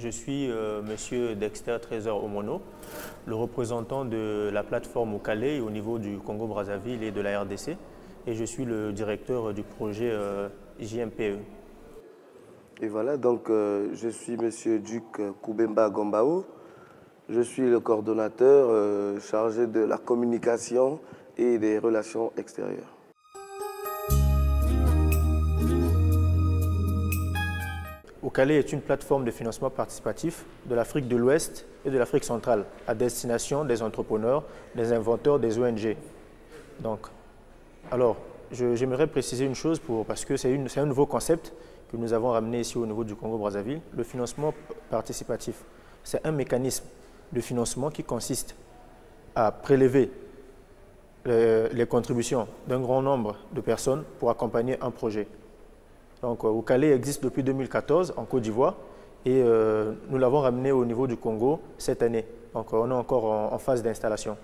Je suis Monsieur Dexter Trésor Omono, le représentant de la plateforme Okale au niveau du Congo-Brazzaville et de la RDC. Et je suis le directeur du projet JMPE. Et voilà, donc je suis Monsieur Duc Koubemba Gombao. Je suis le coordonnateur chargé de la communication et des relations extérieures. Okale est une plateforme de financement participatif de l'Afrique de l'Ouest et de l'Afrique centrale à destination des entrepreneurs, des inventeurs, des ONG. Donc, alors, j'aimerais préciser une chose parce que c'est un nouveau concept que nous avons ramené ici au niveau du Congo-Brazzaville. Le financement participatif, c'est un mécanisme de financement qui consiste à prélever les contributions d'un grand nombre de personnes pour accompagner un projet. Donc, Okale existe depuis 2014 en Côte d'Ivoire et nous l'avons ramené au niveau du Congo cette année. Donc, on est encore en phase d'installation.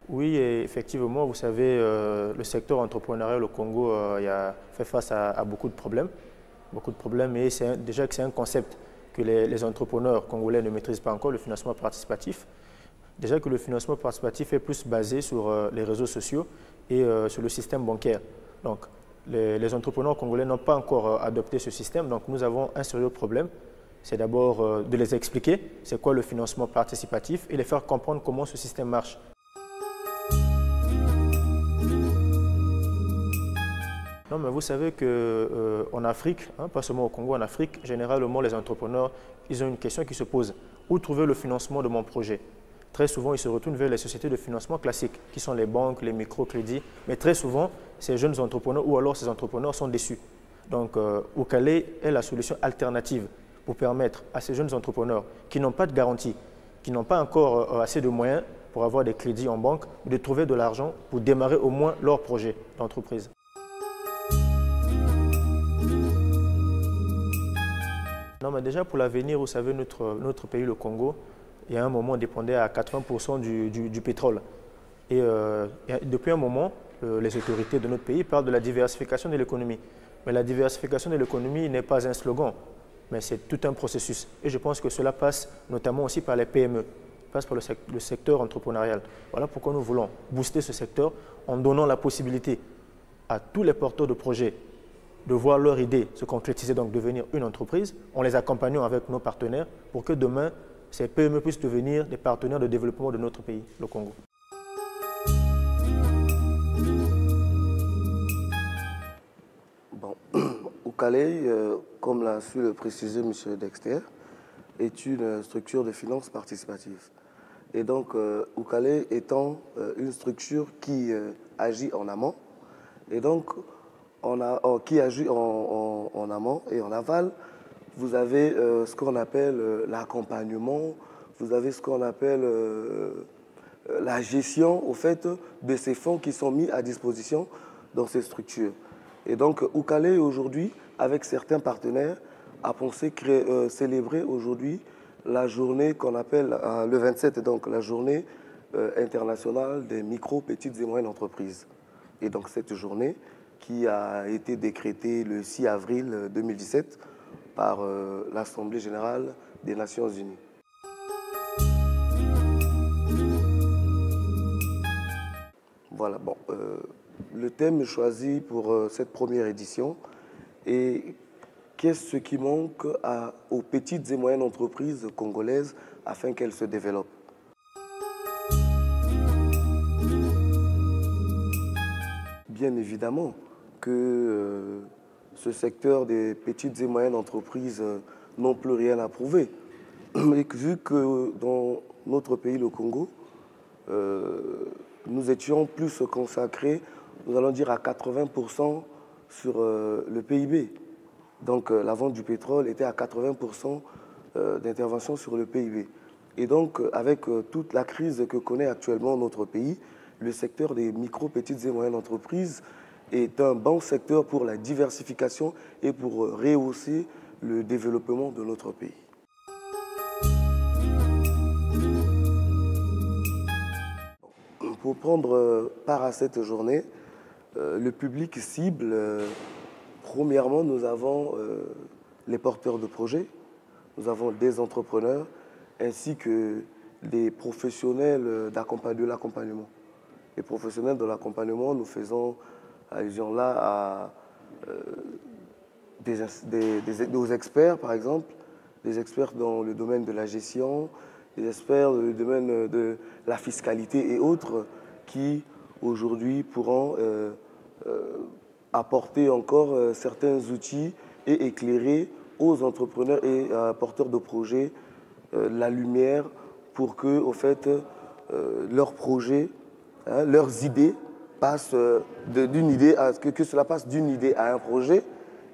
Oui, et effectivement, vous savez, le secteur entrepreneurial au Congo fait face à beaucoup de problèmes. Et déjà que c'est un concept que les entrepreneurs congolais ne maîtrisent pas encore, le financement participatif. Déjà que le financement participatif est plus basé sur les réseaux sociaux et sur le système bancaire. Donc, les entrepreneurs congolais n'ont pas encore adopté ce système. Donc, nous avons un sérieux problème. C'est d'abord de les expliquer c'est quoi le financement participatif et les faire comprendre comment ce système marche. Non, mais vous savez qu'en Afrique, pas seulement au Congo, en Afrique, généralement, les entrepreneurs, ils ont une question qui se pose. Où trouver le financement de mon projet? Très souvent, ils se retournent vers les sociétés de financement classiques, qui sont les banques, les microcrédits. Mais très souvent, ces jeunes entrepreneurs ou alors ces entrepreneurs sont déçus. Donc, Okale est la solution alternative pour permettre à ces jeunes entrepreneurs qui n'ont pas de garantie, qui n'ont pas encore assez de moyens pour avoir des crédits en banque, de trouver de l'argent pour démarrer au moins leur projet d'entreprise. Non, mais déjà pour l'avenir, vous savez, notre pays, le Congo, il y a un moment, on dépendait à 80% du pétrole. Et depuis un moment, les autorités de notre pays parlent de la diversification de l'économie. Mais la diversification de l'économie n'est pas un slogan, mais c'est tout un processus. Et je pense que cela passe notamment aussi par les PME, passe par le secteur entrepreneurial. Voilà pourquoi nous voulons booster ce secteur en donnant la possibilité à tous les porteurs de projets de voir leur idée se concrétiser, donc devenir une entreprise, en les accompagnant avec nos partenaires pour que demain, ces PME puissent devenir des partenaires de développement de notre pays, le Congo. Bon, Okale, comme l'a su le préciser M. Dexter, est une structure de finances participative. Et donc, Okale étant une structure qui agit en amont, et donc, qui agit en amont et en aval, vous avez ce qu'on appelle l'accompagnement, vous avez ce qu'on appelle la gestion au fait de ces fonds qui sont mis à disposition dans ces structures. Et donc Okale aujourd'hui, avec certains partenaires, a pensé célébrer aujourd'hui la journée qu'on appelle le 27, donc la journée internationale des micro, petites et moyennes entreprises. Et donc cette journée qui a été décrétée le 6 avril 2017 par l'Assemblée générale des Nations unies. Voilà, bon, le thème choisi pour cette première édition est qu'est-ce qui manque aux petites et moyennes entreprises congolaises afin qu'elles se développent. Bien évidemment que ce secteur des petites et moyennes entreprises n'ont plus rien à prouver. Mais vu que dans notre pays, le Congo, nous étions plus consacrés, nous allons dire à 80% sur le PIB. Donc la vente du pétrole était à 80% d'intervention sur le PIB. Et donc avec toute la crise que connaît actuellement notre pays, le secteur des micro, petites et moyennes entreprises est un bon secteur pour la diversification et pour rehausser le développement de notre pays. Pour prendre part à cette journée, le public cible, premièrement, nous avons les porteurs de projets, nous avons des entrepreneurs, ainsi que des professionnels de l'accompagnement. Les professionnels de l'accompagnement, nous faisons allusion là à nos experts, par exemple, des experts dans le domaine de la gestion, des experts dans le domaine de la fiscalité et autres, qui aujourd'hui pourront apporter encore certains outils et éclairer aux entrepreneurs et porteurs de projets la lumière pour que, au fait, leurs projets, leurs idées passent d'une idée à que cela passe d'une idée à un projet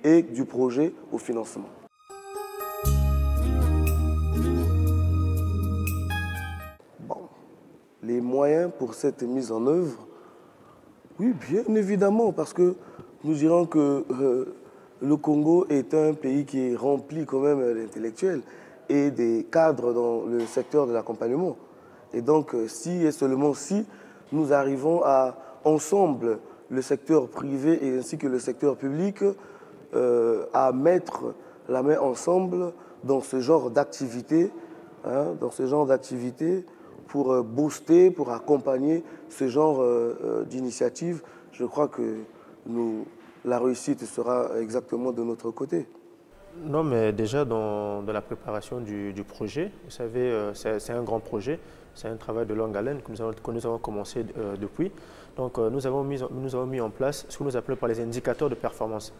et du projet au financement. Bon, les moyens pour cette mise en œuvre, oui, bien évidemment, parce que nous dirons que le Congo est un pays qui est rempli quand même d'intellectuels et des cadres dans le secteur de l'accompagnement. Et donc, si et seulement si nous arrivons à, ensemble, le secteur privé et ainsi que le secteur public, à mettre la main ensemble dans ce genre d'activité, pour booster, pour accompagner ce genre d'initiative, je crois que la réussite sera exactement de notre côté. Non, mais déjà dans la préparation du projet, vous savez, c'est un grand projet, c'est un travail de longue haleine que nous avons commencé depuis. Donc nous avons mis en place ce que nous appelons par les indicateurs de performance.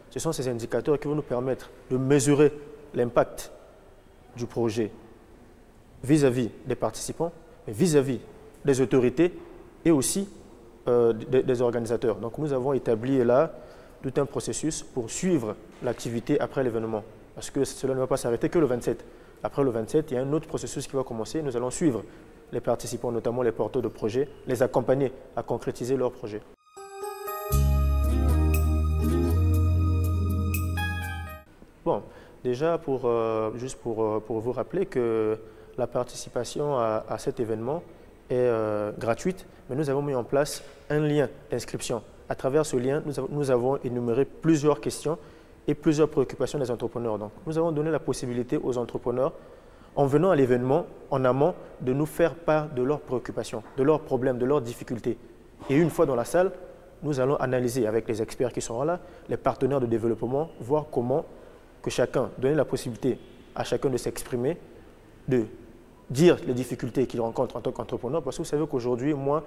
Ce sont ces indicateurs qui vont nous permettre de mesurer l'impact du projet vis-à-vis des participants, mais vis-à-vis des autorités et aussi des organisateurs. Donc nous avons établi là tout un processus pour suivre l'activité après l'événement. Parce que cela ne va pas s'arrêter que le 27. Après le 27, il y a un autre processus qui va commencer. Nous allons suivre les participants, notamment les porteurs de projets, les accompagner à concrétiser leurs projets. Bon, déjà, juste pour vous rappeler que la participation à cet événement est gratuite, mais nous avons mis en place un lien d'inscription. À travers ce lien, nous avons énuméré plusieurs questions et plusieurs préoccupations des entrepreneurs. Donc, nous avons donné la possibilité aux entrepreneurs, en venant à l'événement, en amont, de nous faire part de leurs préoccupations, de leurs problèmes, de leurs difficultés. Et une fois dans la salle, nous allons analyser avec les experts qui seront là, les partenaires de développement, voir comment que chacun, donner la possibilité à chacun de s'exprimer, de dire les difficultés qu'il rencontre en tant qu'entrepreneur. Parce que vous savez qu'aujourd'hui, moi,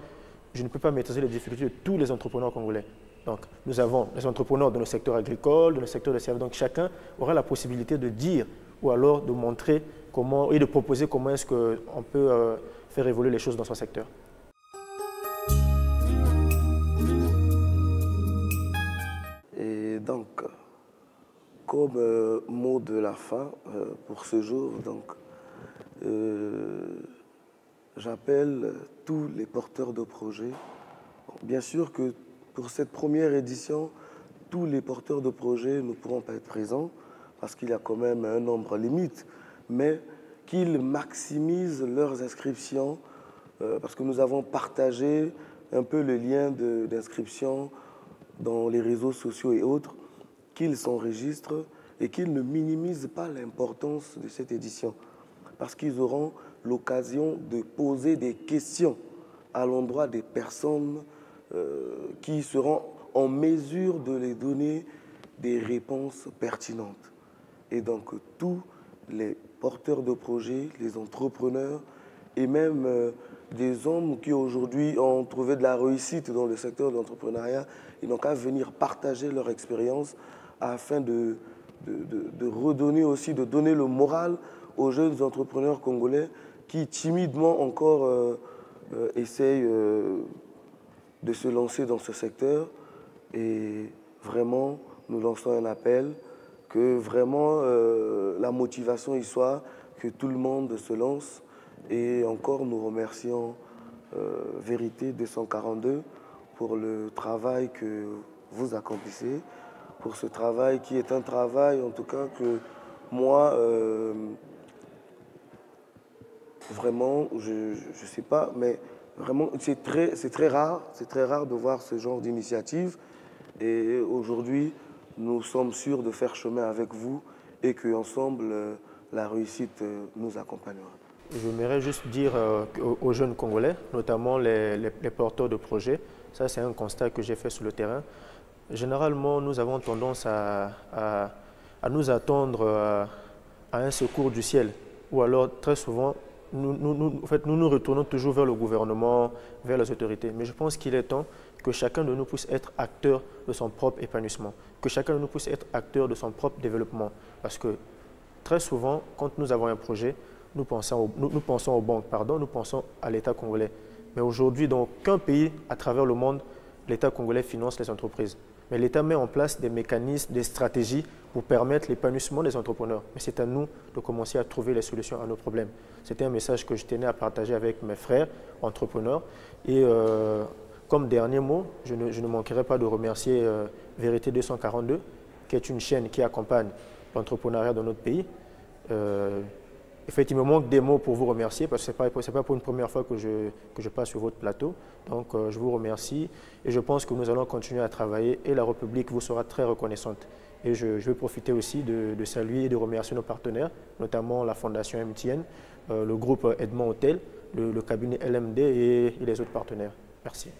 je ne peux pas maîtriser les difficultés de tous les entrepreneurs congolais. Donc, nous avons les entrepreneurs dans le secteur agricole, dans le secteur des services. Donc, chacun aura la possibilité de dire ou alors de montrer comment et de proposer comment est-ce qu'on peut faire évoluer les choses dans son secteur. Et donc, comme mot de la fin pour ce jour, donc, j'appelle tous les porteurs de projets. Bon, bien sûr que pour cette première édition, tous les porteurs de projets ne pourront pas être présents parce qu'il y a quand même un nombre limite, mais qu'ils maximisent leurs inscriptions parce que nous avons partagé un peu le lien d'inscription dans les réseaux sociaux et autres, qu'ils s'enregistrent et qu'ils ne minimisent pas l'importance de cette édition parce qu'ils auront l'occasion de poser des questions à l'endroit des personnes qui seront en mesure de les donner des réponses pertinentes. Et donc, tous les porteurs de projets, les entrepreneurs et même des hommes qui aujourd'hui ont trouvé de la réussite dans le secteur de l'entrepreneuriat, ils n'ont qu'à venir partager leur expérience afin de redonner aussi, de donner le moral aux jeunes entrepreneurs congolais qui timidement encore essayent de se lancer dans ce secteur. Et vraiment, nous lançons un appel que vraiment la motivation y soit, que tout le monde se lance. Et encore, nous remercions Vérité 242 pour le travail que vous accomplissez, pour ce travail qui est un travail, en tout cas, que moi, vraiment, je ne sais pas, mais Vraiment, c'est très rare de voir ce genre d'initiative. Et aujourd'hui, nous sommes sûrs de faire chemin avec vous et qu'ensemble, la réussite nous accompagnera. J'aimerais juste dire aux jeunes Congolais, notamment les porteurs de projets, ça c'est un constat que j'ai fait sur le terrain. Généralement, nous avons tendance à nous attendre à un secours du ciel, ou alors très souvent, nous retournons toujours vers le gouvernement, vers les autorités. Mais je pense qu'il est temps que chacun de nous puisse être acteur de son propre épanouissement, que chacun de nous puisse être acteur de son propre développement. Parce que très souvent, quand nous avons un projet, nous pensons aux banques, nous pensons à l'État congolais. Mais aujourd'hui, dans aucun pays à travers le monde, l'État congolais finance les entreprises. Mais l'État met en place des mécanismes, des stratégies pour permettre l'épanouissement des entrepreneurs. Mais c'est à nous de commencer à trouver les solutions à nos problèmes. C'était un message que je tenais à partager avec mes frères entrepreneurs. Et comme dernier mot, je ne manquerai pas de remercier Vérité 242, qui est une chaîne qui accompagne l'entrepreneuriat dans notre pays. En fait, il me manque des mots pour vous remercier parce que ce n'est pas pour une première fois que je passe sur votre plateau. Donc, je vous remercie et je pense que nous allons continuer à travailler et la République vous sera très reconnaissante. Et je vais profiter aussi de saluer et de remercier nos partenaires, notamment la Fondation MTN, le groupe Edmond Hôtel, le cabinet LMD et les autres partenaires. Merci.